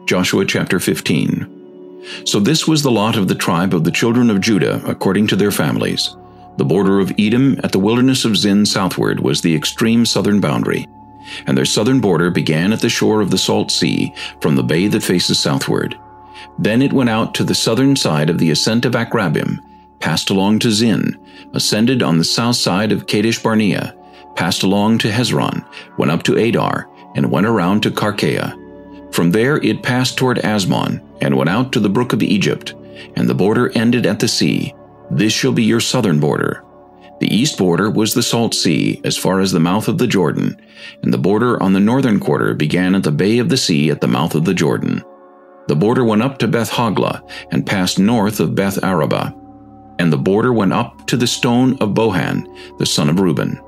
Joshua chapter 15. So this was the lot of the tribe of the children of Judah according to their families. The border of Edom at the wilderness of Zin southward was the extreme southern boundary, and their southern border began at the shore of the Salt Sea, from the bay that faces southward. Then it went out to the southern side of the ascent of Akrabim, passed along to Zin, ascended on the south side of Kadesh Barnea, passed along to Hezron, went up to Adar, and went around to Karkea. From there it passed toward Asmon, and went out to the brook of Egypt, and the border ended at the sea. This shall be your southern border. The east border was the Salt Sea, as far as the mouth of the Jordan, and the border on the northern quarter began at the bay of the sea at the mouth of the Jordan. The border went up to Beth Hoglah, and passed north of Beth Arabah. And the border went up to the stone of Bohan, the son of Reuben.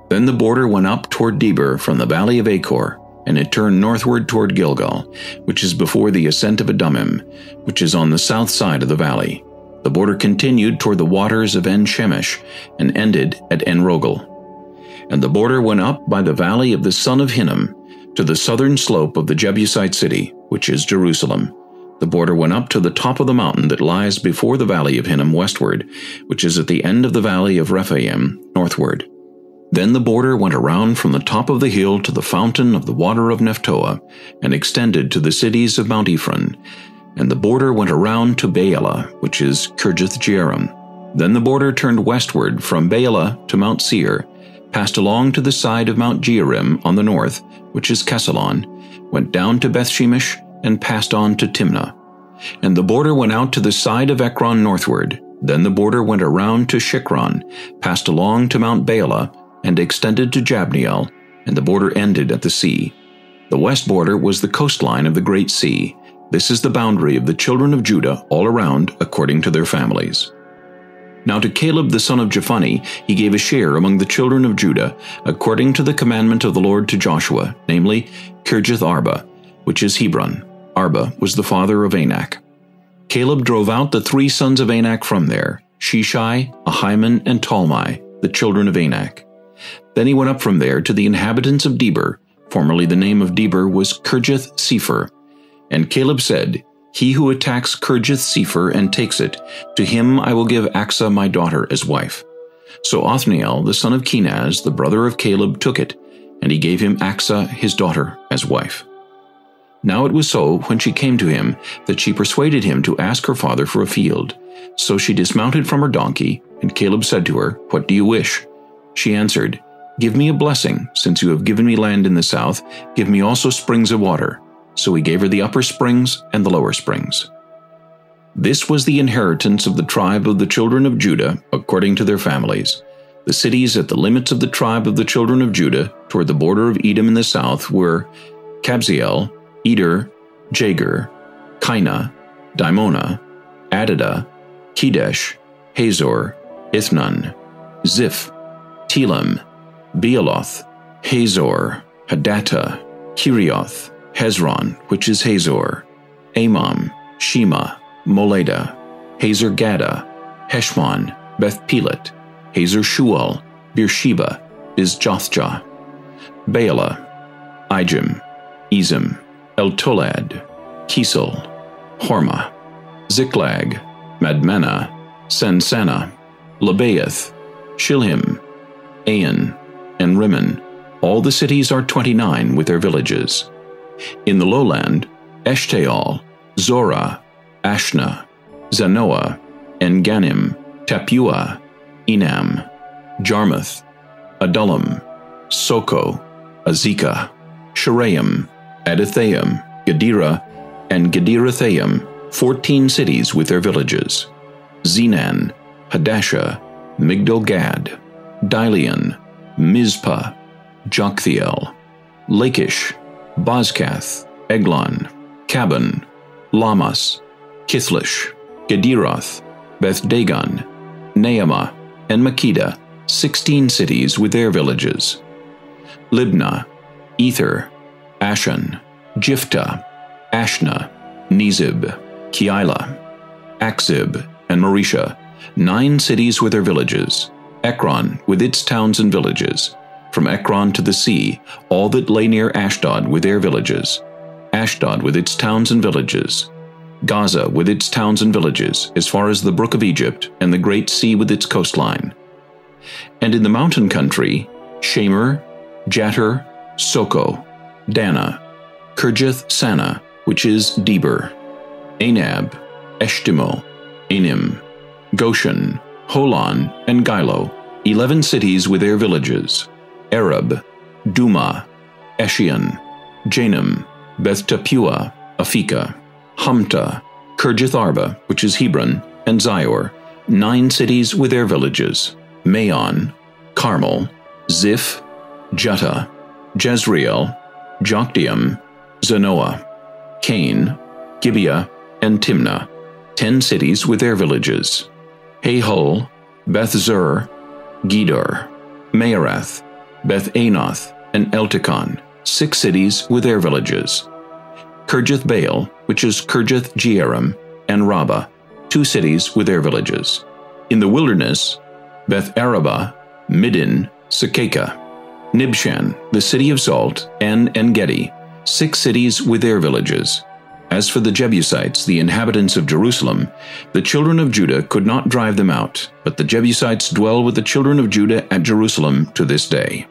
Then the border went up toward Debir from the valley of Achor, and it turned northward toward Gilgal, which is before the ascent of Adumim, which is on the south side of the valley. The border continued toward the waters of En-Shemesh, and ended at En-Rogel. And the border went up by the valley of the son of Hinnom, to the southern slope of the Jebusite city, which is Jerusalem. The border went up to the top of the mountain that lies before the valley of Hinnom westward, which is at the end of the valley of Rephaim northward. Then the border went around from the top of the hill to the fountain of the water of Nephtoah, and extended to the cities of Mount Ephron. And the border went around to Baalah, which is Kirjath-Jearim. Then the border turned westward from Baalah to Mount Seir, passed along to the side of Mount Jearim on the north, which is Kesalon, went down to Beth-Shemesh, and passed on to Timnah. And the border went out to the side of Ekron northward. Then the border went around to Shikron, passed along to Mount Baalah, and extended to Jabneel, and the border ended at the sea. The west border was the coastline of the great sea. This is the boundary of the children of Judah all around, according to their families. Now to Caleb the son of Jephunneh he gave a share among the children of Judah, according to the commandment of the Lord to Joshua, namely Kirjath Arba, which is Hebron. Arba was the father of Anak. Caleb drove out the 3 sons of Anak from there, Sheshai, Ahiman, and Talmai, the children of Anak. Then he went up from there to the inhabitants of Debir. Formerly the name of Debir was Kirjath-Sepher. And Caleb said, He who attacks Kirjath-Sepher and takes it, to him I will give Achsah my daughter as wife. So Othniel, the son of Kenaz, the brother of Caleb, took it, and he gave him Achsah his daughter as wife. Now it was so, when she came to him, that she persuaded him to ask her father for a field. So she dismounted from her donkey, and Caleb said to her, What do you wish? She answered, Give me a blessing, since you have given me land in the south, give me also springs of water. So he gave her the upper springs and the lower springs. This was the inheritance of the tribe of the children of Judah, according to their families. The cities at the limits of the tribe of the children of Judah, toward the border of Edom in the south, were Kabzeel, Eder, Jagur, Kainah, Dimona, Adadah, Kedesh, Hazor, Ithnan, Ziph, Telam, Bealoth, Hazor, Hadattah, Kerioth, Hezron, which is Hazor, Amam, Shema, Moleda, Hazar-Gaddah, Heshmon, Beth-Pelet, Hazar-Shual, Beersheba, Bizjothjah, Baalah, Ijim, Ezim, El-Tolad, Kisel, Hormah, Ziklag, Madmenah, Sansannah, Lebaoth, Shilhim, Ain, and Rimmon. All the cities are 29 with their villages. In the lowland, Eshtaol, Zorah, Ashna, Zanoah, En-Ganim, Tappuah, Enam, Jarmuth, Adullam, Soko, Azekah, Sharaim, Adathaim, Gedera, and Gederathaim, 14 cities with their villages. Zenan, Hadashah, Migdal-Gad, Dilean, Mizpah, Joktheel, Lachish, Bozkath, Eglon, Caban, Lamas, Kithlish, Gederoth, Beth-Dagon, Naamah, and Makkedah, 16 cities with their villages. Libnah, Ether, Ashan, Jiphthah, Ashna, Nezib, Keilah, Achzib, and Maresha, 9 cities with their villages. Ekron with its towns and villages. From Ekron to the sea, all that lay near Ashdod with their villages. Ashdod with its towns and villages, Gaza with its towns and villages, as far as the brook of Egypt and the great sea with its coastline. And in the mountain country, Shamer, Jatter, Soko, Dana, Kirjath Sana, which is Deber, Anab, Eshtimo, Anim, Goshen, Holon, and Gilo, 11 cities with their villages, Arab, Duma, Eshion, Janum, Beth Tapua, Aphekah, Humta, Kirjath Arba, which is Hebron, and Zior, 9 cities with their villages, Maon, Carmel, Ziph, Jutta, Jezreel, Jokdeam, Zanoah, Cain, Gibeah, and Timnah, 10 cities with their villages, Hahol, Beth-zur, Gedor, Maarath, Beth-Anoth, and Eltekon, 6 cities with their villages, Kirjath Baal, which is Kirjath Jearim, and Rabbah, 2 cities with their villages. In the wilderness, Beth Arabah, Middin, Sekekah, Nibshan, the city of salt, and En-gedi, 6 cities with their villages. As for the Jebusites, the inhabitants of Jerusalem, the children of Judah could not drive them out, but the Jebusites dwell with the children of Judah at Jerusalem to this day.